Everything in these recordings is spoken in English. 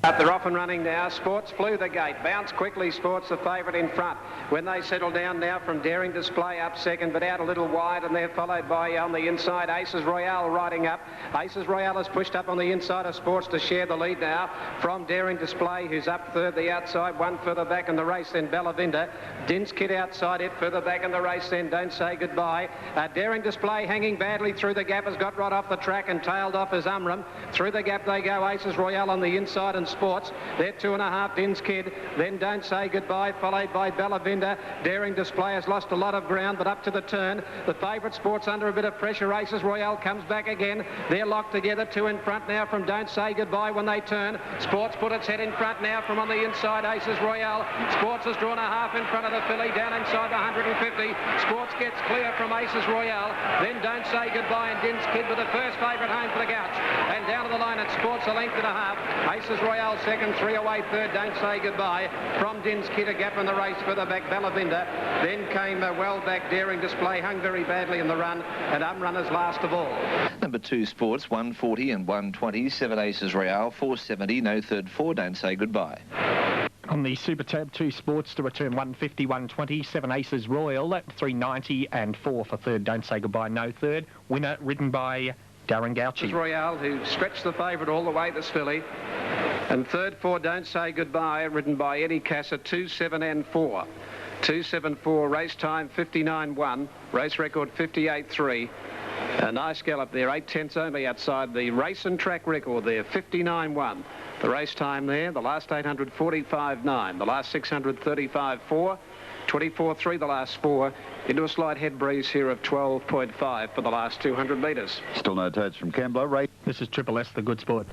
They're off and running now. Sports flew the gate. Bounce quickly. Sports the favourite in front. When they settle down now from Daring Display up second, but out a little wide, and they're followed by on the inside Aces Royale riding up. Aces Royale has pushed up on the inside of Sports to share the lead now from Daring Display, who's up third the outside. One further back in the race then Bellavinda. Din's Kid outside it. Further back in the race then Don't Say Goodbye. Daring Display hanging badly through the gap has got right off the track and tailed off as Umram. Through the gap they go. Aces Royale on the inside and Sports. They're 2.5, Din's Kid. Then Don't Say Goodbye, followed by Bellavinda. Daring Display has lost a lot of ground, but up to the turn. The favourite Sports under a bit of pressure. Aces Royale comes back again. They're locked together. Two in front now from Don't Say Goodbye when they turn. Sports put its head in front now from on the inside. Aces Royale. Sports has drawn a half in front of the filly down inside the 150. Sports gets clear from Aces Royale. Then Don't Say Goodbye and Din's Kid with the first favourite home for the Gouch. And down to the line at Sports a length and a half. Aces Royale second, 3 away third. Don't Say Goodbye from Din's Kid. A gap in the race further back Bellavinda. Then came well back Daring Display, hung very badly in the run, and Umrunners last of all. Number 2 Sports, 140 and 120. 7 Aces Royale, 470. No third 4. Don't Say Goodbye. On the Super Tab, 2 Sports to return 150, 120, 7 Aces Royal, 390 and 4 for third. Don't Say Goodbye, no third. Winner ridden by Darren Gouchy. Royale, who stretched the favourite all the way, this filly. And third 4, Don't Say Goodbye, ridden by Eddie Casser, 2, 7 and 4. 2.74, race time 59.1, race record 58.3. A nice gallop there, 8 tenths only outside the race and track record there, 59.1. The race time there, the last 800, 45.9. The last 600, 35.4. 24.3 the last 4. Into a slight head breeze here of 12.5 for the last 200 metres. Still no toads from Kembla. Right. This is Triple S, the good sport.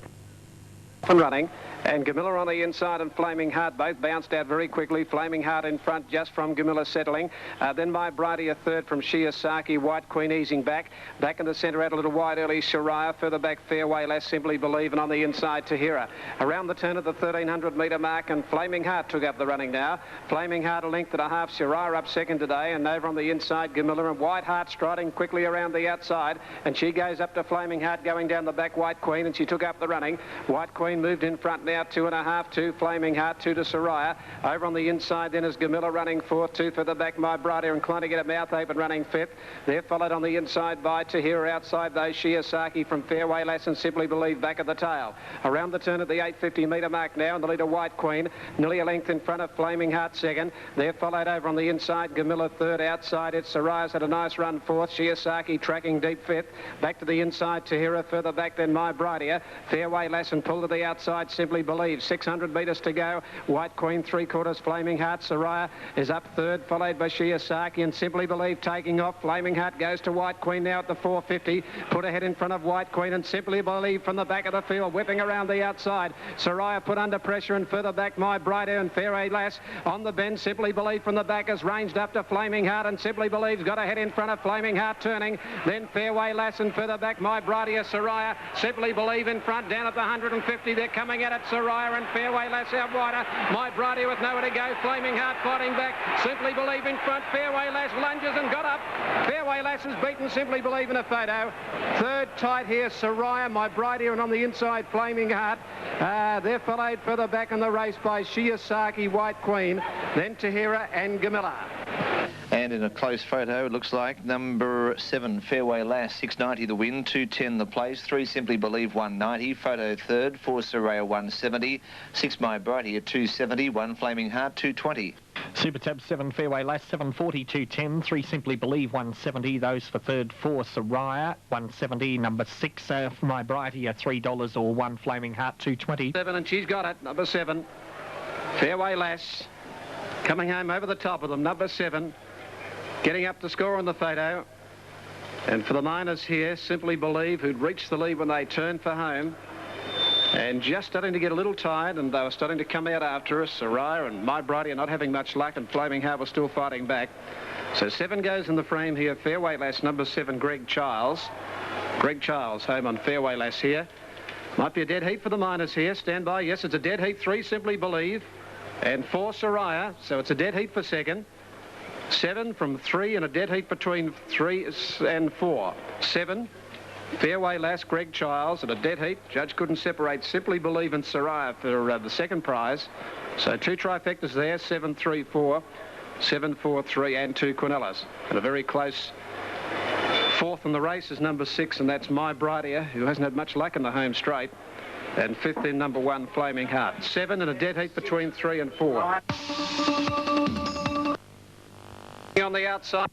And running, and Gamilla on the inside and Flaming Heart both bounced out very quickly. Flaming Heart in front just from Gamilla settling. Then My Bridie a third from Shiosaki. White Queen easing back. Back in the centre out a little wide early Shariah. Further back Fairway Less Simply Believe, and on the inside Tahira. Around the turn at the 1300 metre mark, and Flaming Heart took up the running now. Flaming Heart a length and a half. Shariah up second today, and over on the inside Gamilla, and White Heart striding quickly around the outside, and she goes up to Flaming Heart going down the back. White Queen, and she took up the running. White Queen moved in front now, 2.5, 2 Flaming Heart, 2 to Soraya. Over on the inside then is Gamilla running fourth, 2 for the back, My Bridie, inclined to get a mouth open running fifth. They're followed on the inside by Tahira. Outside those Shiosaki from Fairway Lass and Simply Believe back at the tail. Around the turn at the 850 metre mark now, and the leader White Queen, nearly a length in front of Flaming Heart second. They're followed over on the inside, Gamilla third. Outside it, Soraya's had a nice run fourth. Shiosaki tracking deep fifth. Back to the inside, Tahira. Further back then My Bridie. Fairway Lass and pull to the outside, Simply Believe. 600 metres to go. White Queen 3/4, Flaming Heart. Soraya is up third, followed by Shiosaki, and Simply Believe taking off. Flaming Heart goes to White Queen now at the 450. Put ahead in front of White Queen, and Simply Believe from the back of the field, whipping around the outside. Soraya put under pressure, and further back My Bridie and Fairway Lass on the bend. Simply Believe from the back has ranged up to Flaming Heart, and Simply Believe's got ahead in front of Flaming Heart turning. Then Fairway Lass, and further back My Bridie, Soraya. Simply Believe in front down at the 150. They're coming at it. Soraya and Fairway Lass out wider. My Bridie with nowhere to go. Flaming Heart fighting back. Simply Believe in front. Fairway Lass lunges and got up. Fairway Lass has beaten Simply Believe in a photo. Third tight here, Soraya, My Bridie, and on the inside, Flaming Heart. They're followed further back in the race by Shiosaki, White Queen, then Tahira and Gamilla. And in a close photo, it looks like number 7, Fairway Lass, 690 the win, 210 the place, 3 Simply Believe, 190, photo third, 4 Soraya, 170, 6 My Bridie at 270, 1 Flaming Heart, 220. Super Tab 7 Fairway Lass, 740, 210, 3 Simply Believe, 170. Those for third, 4 Soraya, 170. Number 6 My Bridie, $3 or 1 Flaming Heart, 220. 7, and she's got it. Number 7, Fairway Lass, coming home over the top of them. Number 7, getting up to score on the photo. And for the miners here, Simply Believe, who'd reached the lead when they turned for home, and just starting to get a little tired, and they were starting to come out after us. Soraya and My Bridie are not having much luck, and Flaming Heart was still fighting back. So 7 goes in the frame here. Fairway Lass, number 7, Greg Charles. Greg Charles home on Fairway Lass here. Might be a dead heat for the miners here. Stand by. Yes, it's a dead heat. 3 Simply Believe and 4 Soraya. So it's a dead heat for second. 7 from 3, and a dead heat between 3 and 4. 7, Fairway Lass, Greg Childs at a dead heat. Judge couldn't separate Simply Believe and Soraya for the second prize. So 2 trifectas there, 7-3-4, 7-4-3 and 2 Quinellas. And a very close fourth in the race is number 6, and that's My Brightia, who hasn't had much luck in the home straight. And 5th in number 1, Flaming Heart. 7 and a dead heat between 3 and 4. On the outside.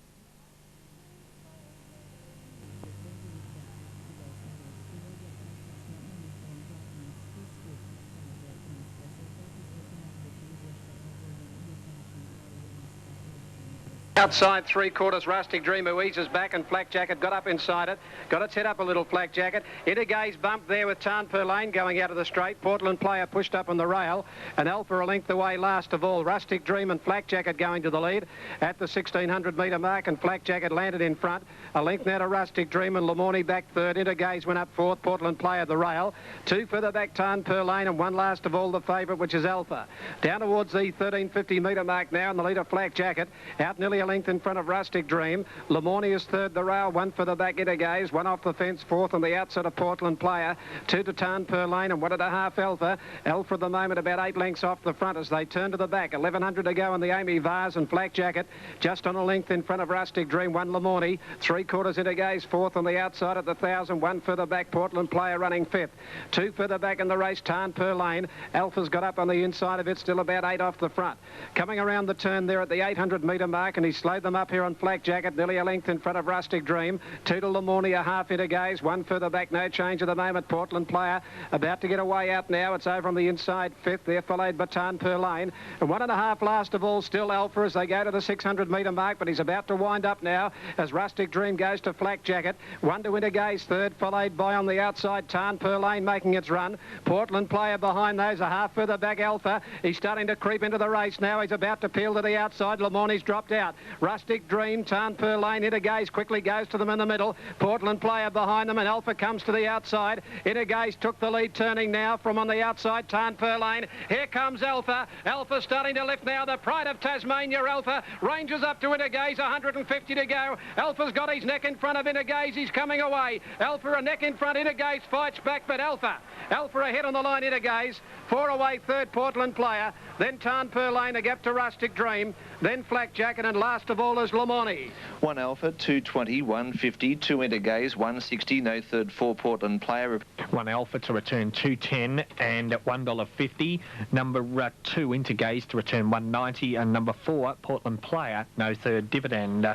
Outside 3/4, Rustic Dream, who eases back, and Flak Jacket got up inside it. Got its head up a little, Flak Jacket. Into Gaze bumped there with Tarnper Lane going out of the straight. Portland Player pushed up on the rail. And Alpha a length away last of all. Rustic Dream and Flak Jacket going to the lead at the 1600 metre mark, and Flak Jacket landed in front. A length now to Rustic Dream, and Lamorny back third. Into Gaze went up fourth. Portland Player the rail. 2 further back, Tarnper Lane, and 1 last of all, the favourite, which is Alpha. Down towards the 1350 metre mark now, and the leader, Flak Jacket, out nearly a length in front of Rustic Dream. Lamorny is third, the rail. 1 for the back, Into Gaze. 1 off the fence, fourth on the outside of Portland Player. 2 to Tarnper Lane, and 1.5 Alpha. Alpha at the moment about 8 lengths off the front as they turn to the back. 1100 to go in the Amy Vars, and Flak Jacket just on a length in front of Rustic Dream. 1 Lamorny. 3/4 Into Gaze, fourth on the outside at the 1000. 1 further back, Portland Player running fifth. 2 further back in the race, Tarnper Lane. Alpha's got up on the inside of it, still about 8 off the front. Coming around the turn there at the 800 metre mark, and he slowed them up here on Flak Jacket, nearly a length in front of Rustic Dream. 2 to Lamorny, a half Into Gaze. 1 further back, no change at the moment. Portland Player about to get away out now. It's over on the inside, fifth there, followed by Tarnper Lane. And 1.5 last of all, still Alpha as they go to the 600 metre mark, but he's about to wind up now as Rustic Dream goes to Flak Jacket. 1 to Into Gaze third, followed by on the outside Tarnper Lane making its run. Portland Player behind those, a half further back, Alpha. He's starting to creep into the race now. He's about to peel to the outside. Lamorny's dropped out. Rustic Dream, Tarnper Lane, Into Gaze quickly goes to them in the middle. Portland Player behind them, and Alpha comes to the outside. Into Gaze took the lead, turning now from on the outside, Tarnper Lane. Here comes Alpha. Alpha starting to lift now. The Pride of Tasmania, Alpha, ranges up to Into Gaze, 150 to go. Alpha's got his neck in front of Into Gaze. He's coming away. Alpha a neck in front. Into Gaze fights back, but Alpha ahead on the line. Into Gaze. 4 away, third, Portland Player. Then Tarnper Lane, a gap to Rustic Dream. Then Flak Jacket, and last of all is Lamorny. 1 Alpha, 220, 150, 2 Into Gaze, 160, no third, 4 Portland Player. 1 Alpha to return 210 and $1.50. Number 2 Into Gaze to return 190, and number 4 Portland Player, no third dividend.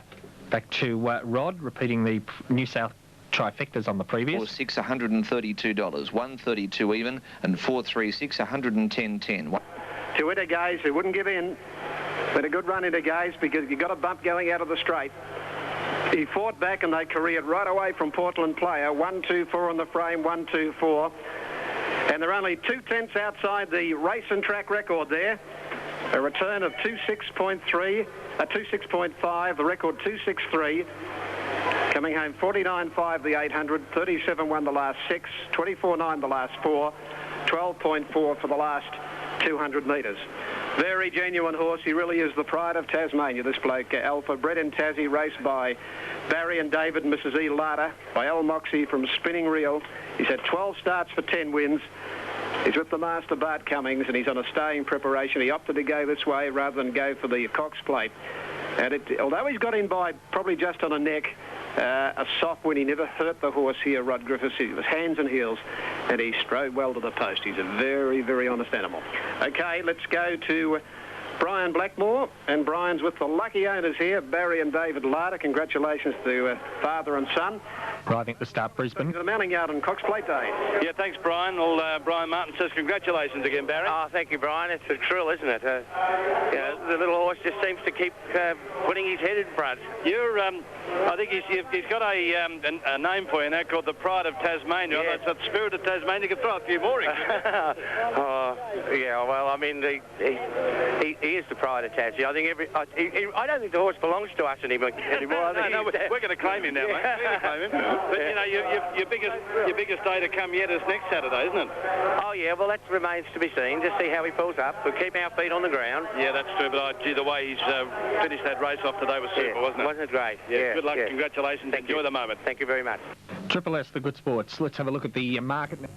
Back to Rod, repeating the New South trifectas on the previous. 4-6, $132, 132 even, and 4-3-6, 110.10. To Into Gaze, who wouldn't give in. But a good run Into Gaze because you got a bump going out of the straight. He fought back and they careered right away from Portland Player. 1-2-4 on the frame, 1-2-4. And they're only 2/10 outside the race and track record there. A return of 2.6.3, 2.6.5, the record 2.63. Coming home 49.5 the 800, 37.1 the last 6, 24.9 the last 4, 12.4 for the last 200 metres. Very genuine horse. He really is the pride of Tasmania, this bloke. Alpha, bred in Tassie, raced by Barry and David and Mrs. E. Larder, by Al Moxie from Spinning Reel. He's had 12 starts for 10 wins. He's with the master Bart Cummings, and he's on a staying preparation. He opted to go this way rather than go for the Cox Plate. And although he's got in by probably just on a neck, a soft win, he never hurt the horse here, Rod Griffiths. He was hands and heels, and he strode well to the post. He's a very, very honest animal. Okay, let's go to Brian Blackmore, and Brian's with the lucky owners here, Barry and David Larder. Congratulations to father and son. Riding at the start, Brisbane. The mounting yard on Cox Plate Day. Yeah, thanks, Brian. Well, Brian Martin says congratulations again, Barry. Oh, thank you, Brian. It's a thrill, isn't it? The little horse just seems to keep putting his head in front. I think he's got a name for you now called the Pride of Tasmania. Yeah. That's the Spirit of Tasmania. You can throw a few more in. Oh, Oh, yeah, well, I mean, he is the pride of Tassie. I think I don't think the horse belongs to us anymore. No, we're going to claim him now, mate. We're going to claim him. But, you know, your biggest day to come yet is next Saturday, isn't it? Oh, yeah, well, that remains to be seen. Just see how he pulls up. We'll keep our feet on the ground. Yeah, that's true, but gee, the way he's finished that race off today was super, wasn't it? Wasn't it great? Yeah, good luck, yeah. Congratulations, enjoy the moment. Thank you very much. Triple S, the good sports. Let's have a look at the market now.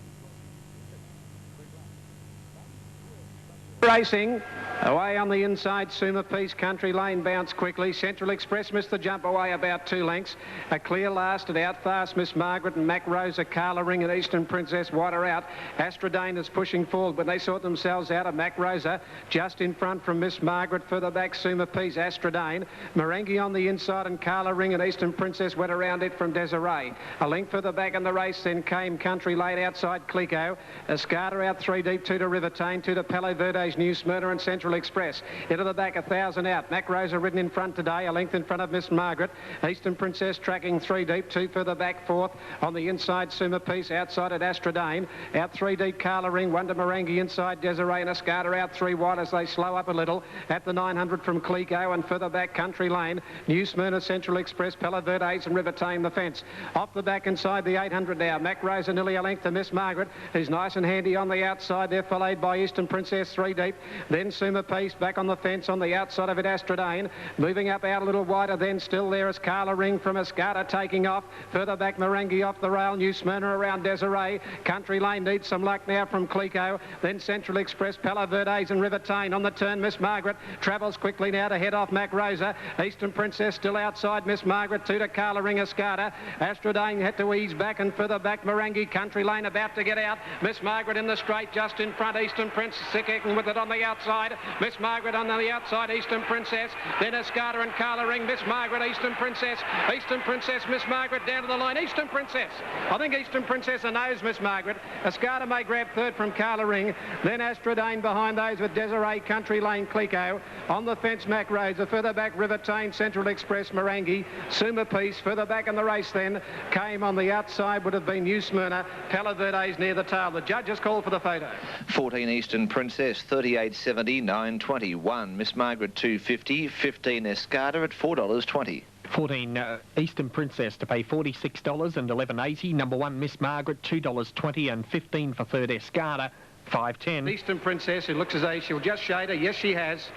Racing away on the inside. Suma Peace, Country Lane bounced quickly. Central Express missed the jump away about 2 lengths. A clear last and out fast. Miss Margaret and Mac Rosa, Carla Ring and Eastern Princess wide are out. Astrodane is pushing forward, but they sort themselves out of Mac Rosa just in front from Miss Margaret. Further back, Suma Peace, Astrodane, Merengue on the inside, and Carla Ring and Eastern Princess went around it from Desiree. A length further back in the race then came Country Lane outside Clico. Escada out 3 deep, 2 to Rivertane, 2 to Palo Verde's New Smyrna and Central Express. Into the back, 1,000 out. Mac Rosa ridden in front today, a length in front of Miss Margaret. Eastern Princess tracking 3 deep, 2 further back, 4th. On the inside, Suma Peace, outside at Astrodane. Out 3 deep, Carla Ring, 1 to Merengue inside, Desiree and Escada out 3 wide as they slow up a little. At the 900 from Clico and further back, Country Lane, New Smyrna, Central Express, Palo Verde's and Rivertane the fence. Off the back inside the 800 now. Mac Rosa nearly a length to Miss Margaret, who's nice and handy on the outside. They're followed by Eastern Princess 3 deep. Then Suma Peace back on the fence on the outside of it, Astrodane. Moving up out a little wider then, still there is Carla Ring from Escada taking off. Further back, Merengue off the rail. New Smyrna around Desiree. Country Lane needs some luck now from Clico. Then Central Express, Palo Verde's and Rivertane on the turn. Miss Margaret travels quickly now to head off Mac Rosa. Eastern Princess still outside Miss Margaret. 2 to Carla Ring, Escada. Astrodane had to ease back and further back, Merengue. Country Lane about to get out. Miss Margaret in the straight just in front. Eastern Princess sicking with it on the outside. Miss Margaret on the outside, Eastern Princess. Then Escada and Carla Ring. Miss Margaret, Eastern Princess. Eastern Princess, Miss Margaret down to the line. Eastern Princess. I think Eastern Princess knows Miss Margaret. Escada may grab 3rd from Carla Ring. Then Astrodane behind those with Desiree, Country Lane, Clico. On the fence, Mac Rosa. Further back, Rivertane, Central Express, Merengue. Suma Peace. Further back in the race then came on the outside would have been New Smyrna. Palo Verde's near the tail. The judges called for the photo. 14 Eastern Princess, 38.70, 9.21. Miss Margaret, 2.50. 15 Escada at $4.20. 14 Eastern Princess to pay $46 and $11.80. Number 1 Miss Margaret, $2.20 and 15 for 3rd Escada, $5.10. Eastern Princess, who looks as though she'll just shade her. Yes, she has.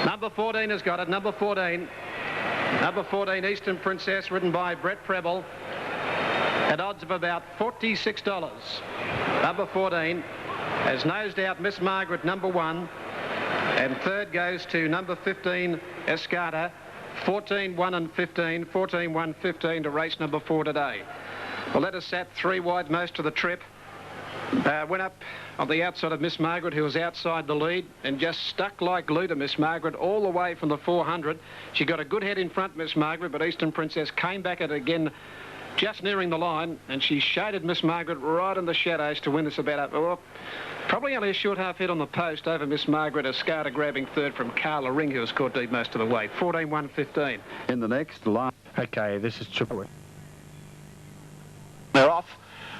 Number 14 has got it. Number 14. Number 14, Eastern Princess, ridden by Brett Preble, at odds of about $46. Number 14 has nosed out Miss Margaret, number 1. And 3rd goes to number 15, Escada. 14, 1 and 15. 14, 1, 15 to race number 4 today. Well, let us sat 3 wide most of the trip. Went up on the outside of Miss Margaret, who was outside the lead, and just stuck like glue to Miss Margaret all the way from the 400. She got a good head in front, Miss Margaret, but Eastern Princess came back at it again just nearing the line, and she shaded Miss Margaret right in the shadows to win this about, well, probably only a short half hit on the post over Miss Margaret. Escada grabbing 3rd from Carla Ring, who was caught deep most of the way. 14, 1, 15. In the next line. Okay, this is Triple. They're off.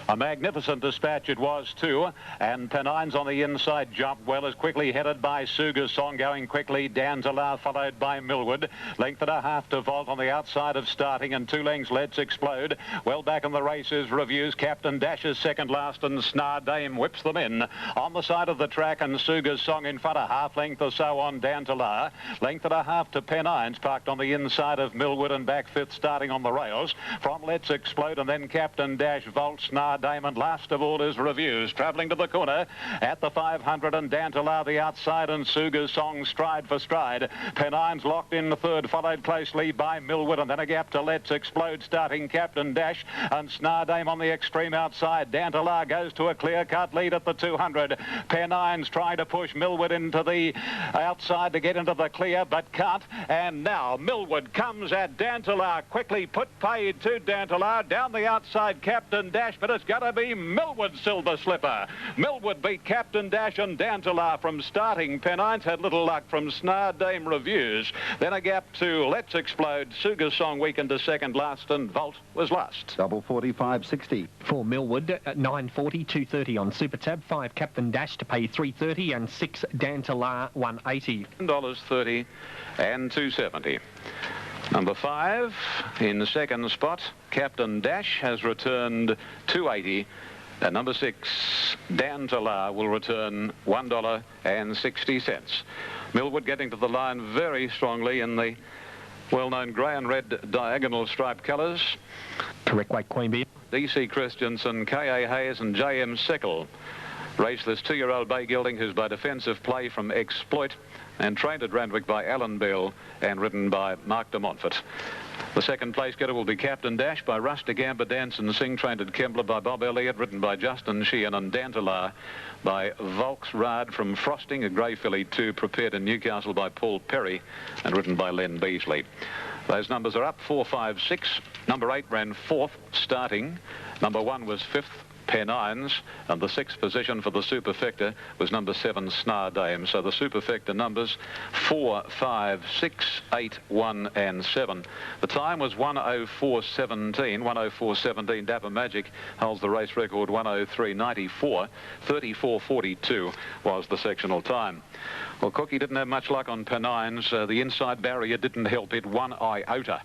A magnificent dispatch it was too, and Penine's on the inside jumped well, as quickly headed by Suga's Song, going quickly. Danzela followed by Millwood. Length and a half to Volt on the outside of starting, and 2 lengths Let's Explode. Well back in the races, Reviews. Captain Dash's second last, and Snar Dame whips them in. On the side of the track, and Suga's Song in front, a half length or so on Danzela. Length and a half to Penine's, parked on the inside of Millwood, and back 5th starting on the rails. From Let's Explode, and then Captain Dash, Volt, Snar Dame, and last of all is Reviews. Travelling to the corner at the 500, and Danzela the outside, and Suga's Song stride for stride. Penine's locked in the 3rd, followed closely by Millwood, and then a gap to Let's Explode, starting Captain Dash, and Snar Dame on the extreme outside. Danzela goes to a clear-cut lead at the 200. Penine's trying to push Millwood into the outside to get into the clear, but can't. And now Millwood comes at Danzela, quickly put paid to Danzela, down the outside Captain Dash, but it's it's going to be Millwood Silver Slipper. Millwood beat Captain Dash and Dantelar from starting. Pennines had little luck from Snar Dame Reviews. Then a gap to Let's Explode. Suga's Song weakened to second last, and Volt was last. Double 45.60. For Millwood, at 9.40, 2.30 on Super Tab. 5 Captain Dash to pay 3.30 and 6 Dantelar 1.80. $30 and 2.70. Number 5 in the second spot, Captain Dash has returned 2.80. And number 6, Dantelar, will return $1.60. Millwood getting to the line very strongly in the well-known grey and red diagonal striped colours. Correct weight, Queenbeard. D.C. Christensen, K.A. Hayes and J.M. Sickle. Race this 2-year-old bay gelding who's by defensive play from Exploit and trained at Randwick by Alan Bell and ridden by Mark de Montfort. The second place getter will be Captain Dash by Rustic Amber Dance and Sing, trained at Kembla by Bob Elliott, ridden by Justin Sheehan, and Dantelar by Volksrad from Frosting, a grey filly too, prepared in Newcastle by Paul Perry and ridden by Len Beasley. Those numbers are up 4, 5, 6. Number 8 ran 4th starting. Number 1 was 5th, Pennines, and the 6th position for the Superfecta was number 7, Snar Dame. So the Superfecta numbers 4, 5, 6, 8, 1 and 7. The time was 1:04.17. 1:04.17. Dapper Magic holds the race record, 1:03.94. 34.42 was the sectional time. Well, Cookie didn't have much luck on Pennines. The inside barrier didn't help it one iota.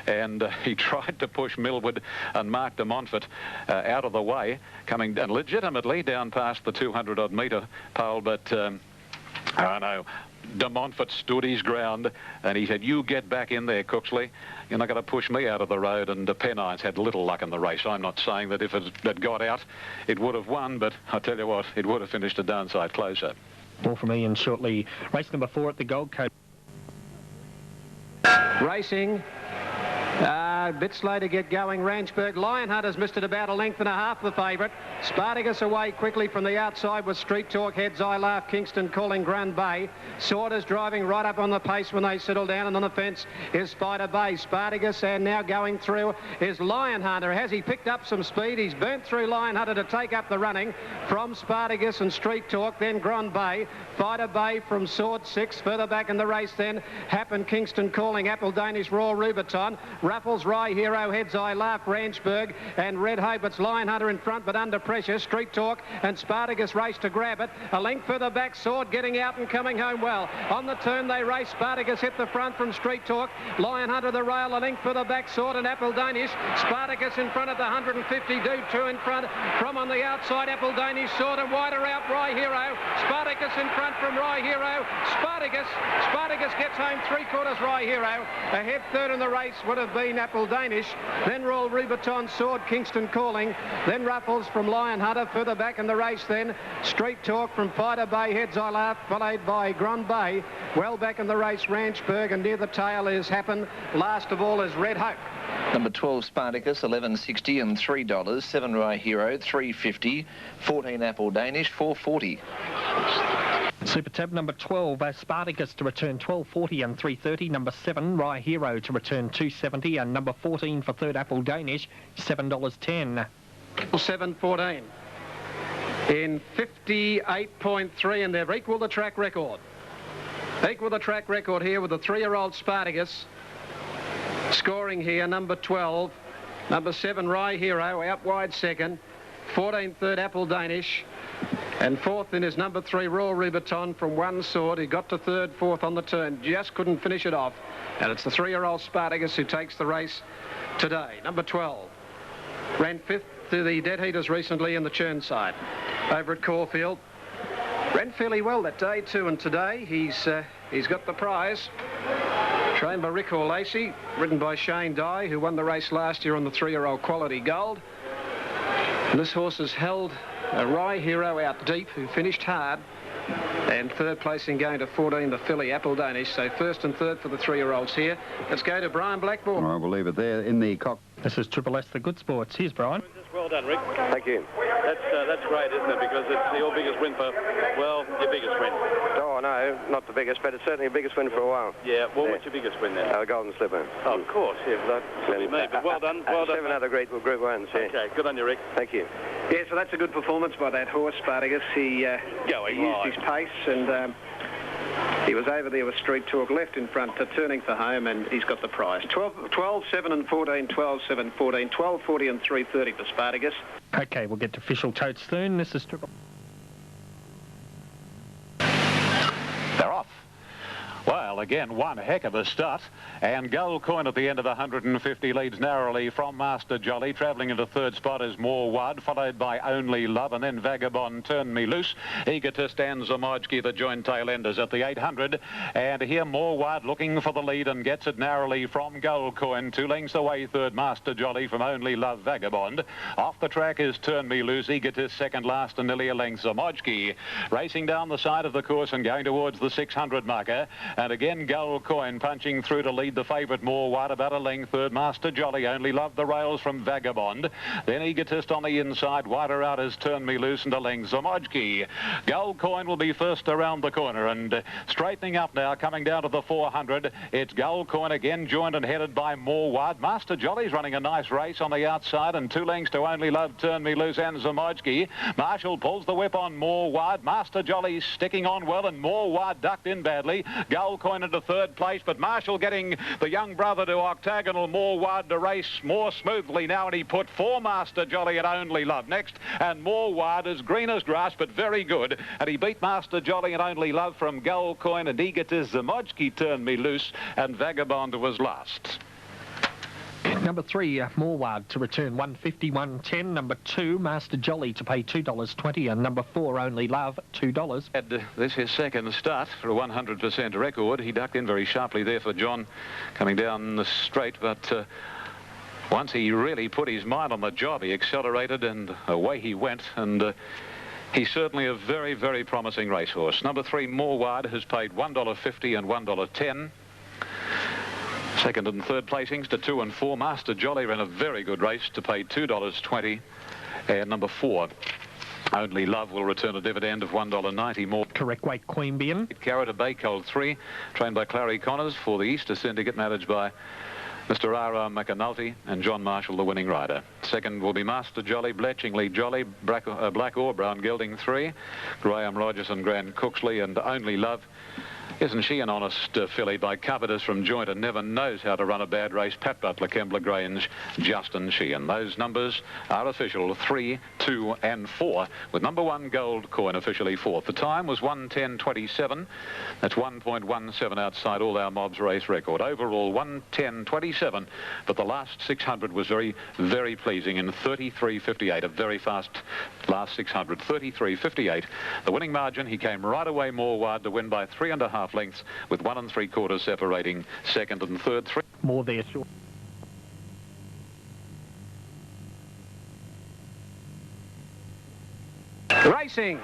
And he tried to push Millwood and Mark de Montfort out of the way, coming down legitimately down past the 200-odd metre pole. But, I know, de Montfort stood his ground and he said, "You get back in there, Cooksley. You're not going to push me out of the road." And Pennines had little luck in the race. I'm not saying that if it had got out, it would have won, but I tell you what, it would have finished a downside closer. More from Ian shortly. Race number 4 at the Gold Coast. Racing. A bit slow to get going. Ranchburg. Lionhunter's missed it about 1.5 lengths, the favourite. Spartacus away quickly from the outside with Street Talk. Heads I Laugh, Kingston calling Grand Bay. Saunders driving right up on the pace when they settle down, and on the fence is Spider Bay. Spartacus, and now going through is Lionhunter. Has he picked up some speed? He's burnt through Lionhunter to take up the running from Spartacus and Street Talk, then Grand Bay. Fighter Bay from Sword 6. Further back in the race then, Happen, Kingston calling, Apple Danish, Raw Rubiton. Ruffles, Rye Hero, Heads I Laugh, Ranchburg, and Red Hope. It's Lionhunter in front, but under pressure. Street Talk and Spartacus race to grab it. A length further back, Sword getting out and coming home well. On the turn they race. Spartacus hit the front from Street Talk. Lionhunter the rail, a length further back, Sword and Apple Danish. Spartacus in front of the 150, do 2 in front. From on the outside, Apple Danish, Sword and wider out, Rye Hero. Spartacus in front from Rye Hero. Spartacus gets home 3/4 Rye Hero. Ahead third in the race would have been Apple Danish, then Royal Rubiton, Sword, Kingston calling, then Ruffles from Lionhunter. Further back in the race then, Street Talk from Fighter Bay, Heads I Laugh, followed by Grand Bay. Well back in the race, Ranchburg, and near the tail is Happen. Last of all is Red Hope. Number 12, Spartacus, $11.60 and $3. 7 Rye Hero, $3.50. 14 Apple Danish, $4.40. Super Tab number 12, Spartacus to return 12.40 and 3.30. Number 7, Rye Hero to return 2.70, and number 14 for third Apple Danish, $7.10. 7.14 in 58.3, and they've equalled the track record. Equal the track record here with the 3-year-old Spartacus. Scoring here, number 12, number 7, Rye Hero, out wide second. 14 third Apple Danish. And fourth in is number 3, Royal Rubiton from One Sword. He got to third, fourth on the turn. Just couldn't finish it off. And it's the 3-year-old Spartacus who takes the race today. Number 12. Ran 5th to the Dead Heaters recently in the Churn side over at Caulfield. Ran fairly well that day too, and today he's got the prize. Trained by Rick Lacey, ridden by Shane Dye, who won the race last year on the 3-year-old Quality Gold. And this horse has held a Rye Hero out deep, who finished hard, and third placing going to 14, the filly Apple Danish. So first and third for the 3-year-olds here. Let's go to Brian Blackmore. I will leave it there in the cock. This is Triple S, the Good Sports. Here's Brian. Well done, Rick. Thank you. That's great, isn't it? Because it's your biggest win for, well, your biggest win. Oh, no, not the biggest, but it's certainly the biggest win for a while. Yeah, well, what's your biggest win then? The Golden Slipper. Oh, of course, yeah, well, that would be me, but well done. Well done. 7 other great Group 1s, yeah. Okay, good on you, Rick. Thank you. Yeah, so that's a good performance by that horse, Spartacus. He used his pace and he was over there with Street Talk, left in front, turning for home, and he's got the prize. 12, 7 and 14, 12, 7, 14, 12, 40 and 330 for Spartacus. Okay, we'll get to official totes soon. This is Triple. They're off. Well, again, one heck of a start. And Gold Coin at the end of 150 leads narrowly from Master Jolly. Travelling into third spot is More Wad, followed by Only Love, and then Vagabond, Turn Me Loose. Egotist and Zamojki, the joint tail enders at the 800. And here More Wad looking for the lead and gets it narrowly from Gold Coin. 2 lengths away, third Master Jolly from Only Love, Vagabond. Off the track is Turn Me Loose, Egotist second last, and nearly a length Zamojki. Racing down the side of the course and going towards the 600 marker. And again, Gold Coin punching through to lead the favourite More Wide about a length. Third, Master Jolly. Only Love the rails from Vagabond. Then Egotist on the inside. Wider out is Turn Me Loose and a length Zamojki. Gold Coin will be first around the corner and straightening up now, coming down to the 400. It's Gold Coin again, joined and headed by More Wide. Master Jolly's running a nice race on the outside and 2 lengths to Only Love, Turn Me Loose and Zamojki. Marshall pulls the whip on More Wide. Master Jolly's sticking on well and More Wide ducked in badly. Gold Coin into third place, but Marshall getting the young brother to octagonal. More Wide to race more smoothly now, and he put 4 Master Jolly at Only Love next, and More Wide is green as grass but very good, and he beat Master Jolly and Only Love from Gold Coin, and Egotist, Zamojki, Turn Me Loose, and Vagabond was last. Number 3, More Wad to return 150, 110. Number 2, Master Jolly to pay $2.20, and number 4, Only Love, $2. This is his second start for a 100% record. He ducked in very sharply there for John coming down the straight, but once he really put his mind on the job, he accelerated and away he went, and he's certainly a very, very promising racehorse. Number 3, More Wide, has paid $1.50 and $1.10. Second and third placings to 2 and 4. Master Jolly ran a very good race to pay $2.20. And number 4, Only Love, will return a dividend of $1.90 more. Correct weight, Queanbeyan. Carrot, a Bay Cold 3, trained by Clary Connors for the Easter Syndicate, managed by Mr. R.R. McAnulty and John Marshall, the winning rider. Second will be Master Jolly, Bletchingly Jolly, Black or Brown Gelding 3, Graham Rogers and Grant Cooksley, and Only Love. Isn't she an honest filly by Covetous from Joint and never knows how to run a bad race? Pat Butler, Kembla Grange, Justin Sheehan. Those numbers are official, 3, 2 and 4, with number 1 Gold Coin officially fourth. The time was 1:10.27. That's 1.17 outside all our mobs race record. Overall 1:10.27, but the last 600 was very, very pleasing in 33.58, a very fast last 600, 33.58. The winning margin, he came right away More Wide to win by 3.5 lengths, with 1 3/4 separating second and third. 3 more there, sure. Racing.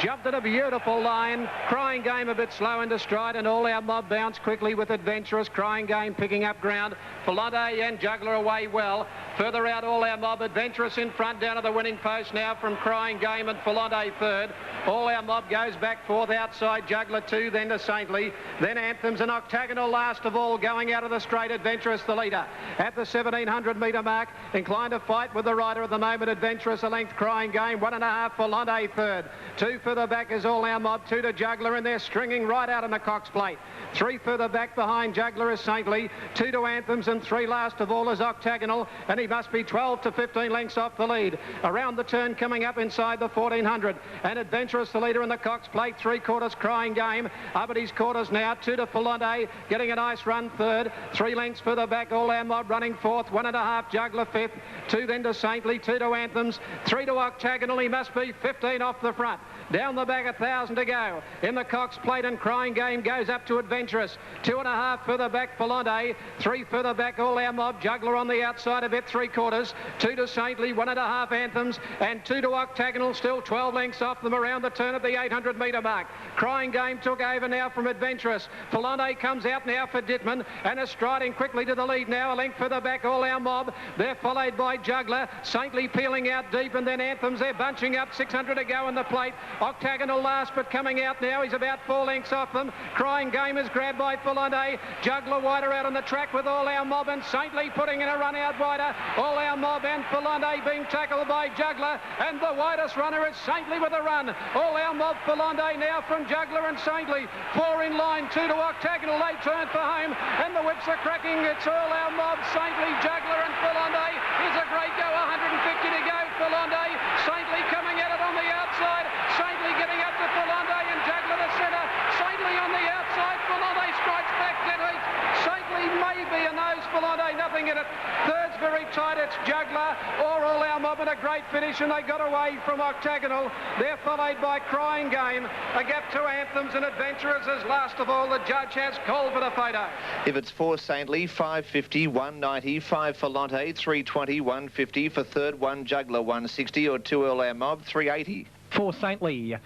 Jumped at a beautiful line. Crying Game a bit slow into stride, and All Our Mob bounced quickly with Adventurous. Crying Game picking up ground. Falante and Juggler away well. Further out, All Our Mob. Adventurous in front down to the winning post now from Crying Game, and Falante third. All Our Mob goes back fourth, outside Juggler 2, then to Saintly, then Anthems, and Octagonal last of all, going out of the straight. Adventurous the leader at the 1700 metre mark, inclined to fight with the rider at the moment. Adventurous a length. Crying Game 1.5, Falante third. 2 further back is All Our Mob, 2 to Juggler, and they're stringing right out in the Cox Plate. 3 further back behind Juggler is Saintly, 2 to Anthems, and 3 last of all is Octagonal, and he must be 12 to 15 lengths off the lead. Around the turn, coming up inside the 1400, and Adventurous the leader in the Cox Plate. 3/4 Crying Game up at his quarters now. 2 to Falante, getting a nice run third. 3 lengths further back, All Our Mob running fourth. 1.5 Juggler fifth. 2 then to Saintly, 2 to Anthems, 3 to Octagonal. He must be 15 off the front. Down the back, 1,000 to go in the Cox Plate, and Crying Game goes up to Adventurous. 2.5 further back, Falante. 3 further back, All Our Mob. Juggler on the outside of it. 3/4, 2 to Saintly, 1.5 Anthems, and 2 to Octagonal, still 12 lengths off them around the turn at the 800-metre mark. Crying Game took over now from Adventurous. Volante comes out now for Dittman and is striding quickly to the lead now. A length further back, All Our Mob. They're followed by Juggler. Saintly peeling out deep, and then Anthems. They're bunching up. 600 to go on the plate. Octagonal last, but coming out now. He's about 4 lengths off them. Crying Game is grabbed by Volante. Juggler wider out on the track with All Our Mob, and Saintly putting in a run out wider. All Our Mob and Volante being tackled by Juggler, and the widest runner is Saintly with a run. All Our Mob, Volante now from Juggler and Saintly. 4 in line, 2 to Octagonal. They turn for home, and the whips are cracking. It's All Our Mob, Saintly, Juggler and Volante. Here's a great go, 150 to go. Volante, Saintly coming at it on the outside. Saintly getting up to Volante and Juggler to centre. Saintly on the outside. Volante strikes back dead heat. Saintly may be a nose. Volante, nothing in it. Third's very tight. It's Juggler or All Our Mob, and a great finish, and they got away from Octagonal. They're followed by Crying Game. A gap to Anthems and Adventurers as last of all. The judge has called for the photo. If it's 4 Saintly, 550, 190, 5 Volante, 320, 150 for third, 1 Juggler, 160, or 2 All Our Mob, 380. 4 Saintly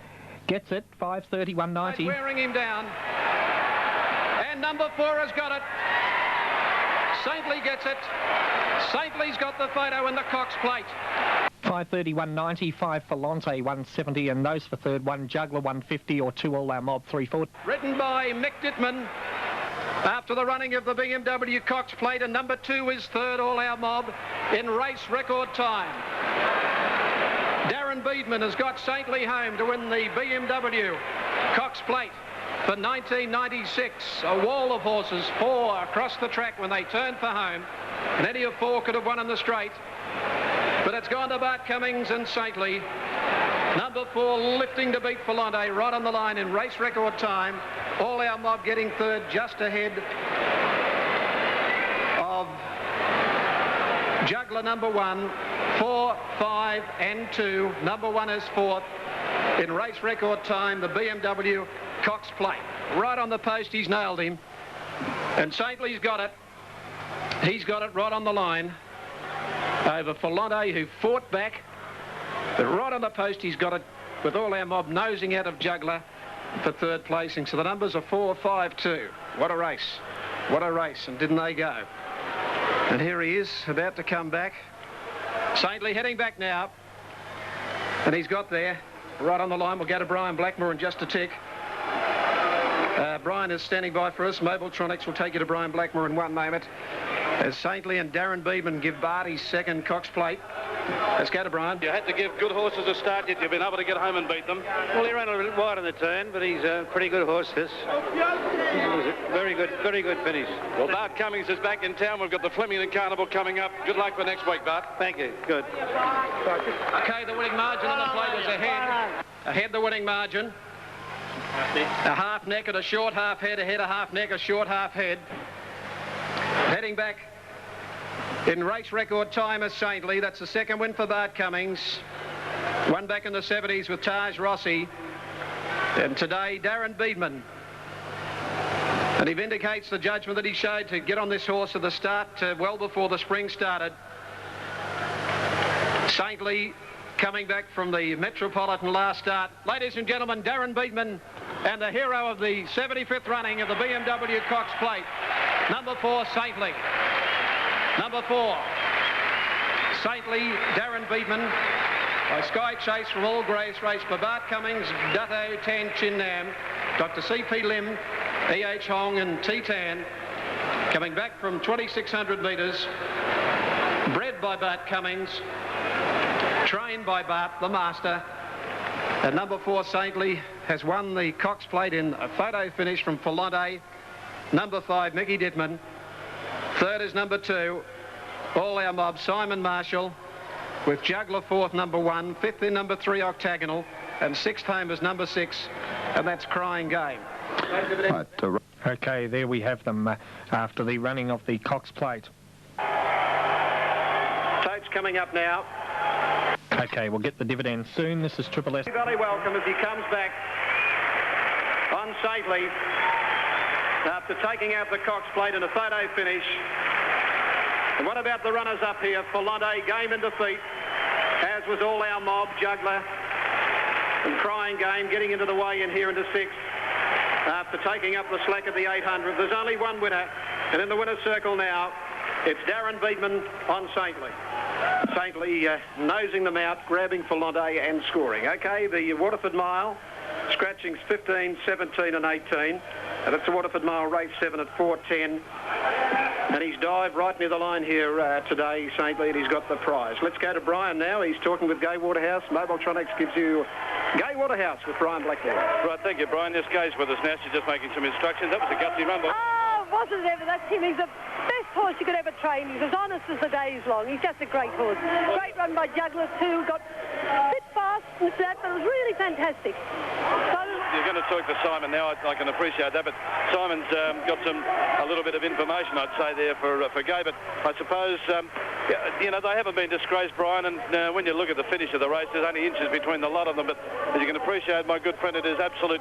gets it, 530, 190. Wearing him down. And number 4 has got it. Saintly gets it. Saintly's got the photo in the Cox plate. 530, 190, 5 Volante, 170, and those for third, 1 Juggler, 150, or 2 All Our Mob, 340. Written by Mick Dittman after the running of the BMW Cox plate, and number 2 is third, All Our Mob, in race record time. Darren Beedman has got Saintly home to win the BMW Cox plate for 1996. A wall of horses, 4 across the track when they turned for home, and any of 4 could have won in the straight. But it's gone to Bart Cummings and Saintly. Number 4 lifting to beat Volante right on the line in race record time. All Our Mob getting third, just ahead of Juggler number 1. 4, 5 and 2. Number 1 is fourth in race record time, the BMW Cox plate. Right on the post, he's nailed him. And Saintly's got it. He's got it right on the line over Volante, who fought back. But right on the post, he's got it with All Our Mob nosing out of Juggler for third placing. So the numbers are 4, 5, 2. What a race. What a race. And didn't they go? And here he is, about to come back. Saintly heading back now. And he's got there, right on the line. We'll go to Brian Blackmore in just a tick. Brian is standing by for us. Mobiltronics will take you to Brian Blackmore in one moment, as Saintly and Darren Beedman give Bart his second Cox plate. Let's go to Brian. You had to give good horses a start, yet you've been able to get home and beat them. Well, he ran a little wide on the turn, but he's a pretty good horse, this. Very good finish. Well, Bart Cummings is back in town. We've got the Flemington Carnival coming up. Good luck for next week, Bart. Thank you. Good. Okay, the winning margin on the plate is ahead. Ahead the winning margin. A half neck and a short half head. Ahead a half neck, a short half head. Heading back in race record time is Saintly. That's the second win for Bart Cummings. One back in the 70s with Taj Rossi. And today, Darren Beedman. And he vindicates the judgment that he showed to get on this horse at the start well before the spring started. Saintly coming back from the Metropolitan last start. Ladies and gentlemen, Darren Beedman and the hero of the 75th running of the BMW Cox plate. Number 4, Saintly. Number 4, Saintly, Darren Beedman. By Sky Chase from All Grace, raced by Bart Cummings, Dutto, Tan Chin Nam, Dr. C.P. Lim, E.H. Hong and T-Tan. Coming back from 2,600 metres. Bred by Bart Cummings. Trained by Bart, the master. And number 4, Saintly, has won the Cox plate in a photo finish from Volante. Number 5, Mickey Dittman. Third is number 2, All Our Mob, Simon Marshall, with Juggler fourth, number 1. Fifth in number 3, Octagonal. And sixth home is number 6, and that's Crying Game. Okay, there we have them after the running of the Cox plate. Totes coming up now. Okay, we'll get the dividend soon. This is Triple S. Very welcome as he comes back on Saintly after taking out the Cox plate in a photo finish. And what about the runners-up here? Folonte, Game in defeat, as was All Our Mob, Juggler, and Crying Game getting into the way in here into 6th. After taking up the slack at the 800. There's only one winner, and in the winner's circle now, it's Darren Beedman on Saintly. Saintly nosing them out, grabbing Folonte and scoring. Okay, the Waterford Mile, scratchings 15, 17 and 18. And it's the Waterford Mile, race 7 at 4:10. And he's dived right near the line here today, Saintly, and he's got the prize. Let's go to Brian now. He's talking with Gay Waterhouse. Mobiletronics gives you Gay Waterhouse with Brian Blackmore. Right, thank you, Brian. This Gay's with us now. She's just making some instructions. That was a gutsy run. Oh, wasn't it ever? That's him. He's the best horse you could ever train. He's as honest as the day is long. He's just a great horse. Great run by Juggler too. Got a bit fast and that, but it was really fantastic. So, you're going to talk to Simon now. I can appreciate that, but Simon's got a little bit of information, I'd say, there for Gay. But I suppose, you know, they haven't been disgraced, Brian, and when you look at the finish of the race, there's only inches between the lot of them. But as you can appreciate, my good friend, it is absolute